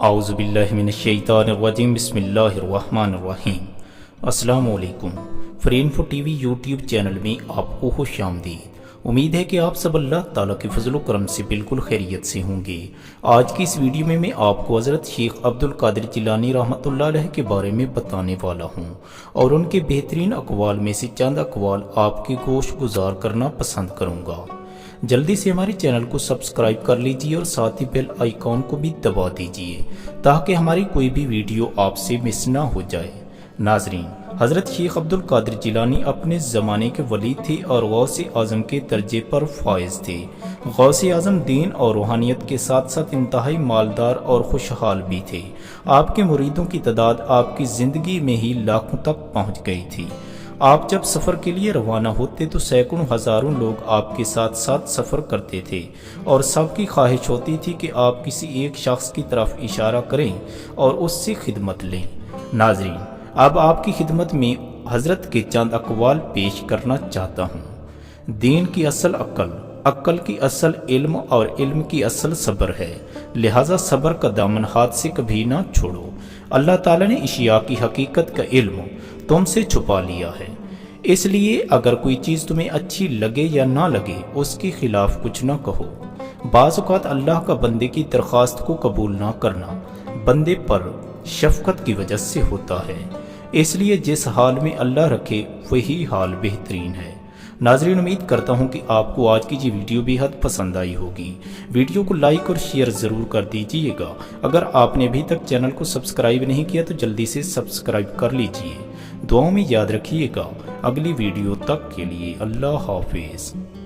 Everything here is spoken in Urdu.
اعوذ باللہ من الشیطان الرجیم بسم اللہ الرحمن الرحیم۔ السلام علیکم۔ فرینفو ٹی وی یوٹیوب چینل میں آپ کو خوش آمدید۔ امید ہے کہ آپ سب اللہ تعالیٰ کے فضل و کرم سے بالکل خیریت سے ہوں گے۔ آج کی اس ویڈیو میں آپ کو حضرت شیخ عبد القادر جیلانی رحمۃ اللہ علیہ کے بارے میں بتانے والا ہوں اور ان کے بہترین اقوال میں سے چند اقوال آپ کی گوش گزار کرنا پسند کروں گا۔ جلدی سے ہمارے چینل کو سبسکرائب کر لیجئے اور ساتھ ہی بیل آئیکن کو بھی دبا دیجئے تاکہ ہماری کوئی بھی ویڈیو آپ سے مس نہ ہو جائے۔ ناظرین، حضرت شیخ عبد القادر جیلانی اپنے زمانے کے ولی تھے اور غوث اعظم کے درجے پر فائز تھے۔ غوث اعظم دین اور روحانیت کے ساتھ ساتھ انتہائی مالدار اور خوشحال بھی تھے۔ آپ کے مریدوں کی تعداد آپ کی زندگی میں ہی لاکھوں تک پہنچ گئی تھی۔ آپ جب سفر کے لیے روانہ ہوتے تو سینکڑوں ہزاروں لوگ آپ کے ساتھ ساتھ سفر کرتے تھے اور سب کی خواہش ہوتی تھی کہ آپ کسی ایک شخص کی طرف اشارہ کریں اور اس سے خدمت لیں۔ ناظرین، اب آپ کی خدمت میں حضرت کے چند اقوال پیش کرنا چاہتا ہوں۔ دین کی اصل عقل، عقل کی اصل علم اور علم کی اصل صبر ہے، لہذا صبر کا دامن ہاتھ سے کبھی نہ چھوڑو۔ اللہ تعالیٰ نے اشیاء کی حقیقت کا علم تم سے چھپا لیا ہے، اس لیے اگر کوئی چیز تمہیں اچھی لگے یا نہ لگے اس کے خلاف کچھ نہ کہو۔ بعض اوقات اللہ کا بندے کی درخواست کو قبول نہ کرنا بندے پر شفقت کی وجہ سے ہوتا ہے، اس لیے جس حال میں اللہ رکھے وہی حال بہترین ہے۔ ناظرین، امید کرتا ہوں کہ آپ کو آج کی یہ ویڈیو بے حد پسند آئی ہوگی۔ ویڈیو کو لائک اور شیئر ضرور کر دیجئے گا۔ اگر آپ نے ابھی تک چینل کو سبسکرائب نہیں کیا تو جلدی سے سبسکرائب کر لیجئے۔ دعاؤں میں یاد رکھیے گا۔ اگلی ویڈیو تک کے لیے اللہ حافظ۔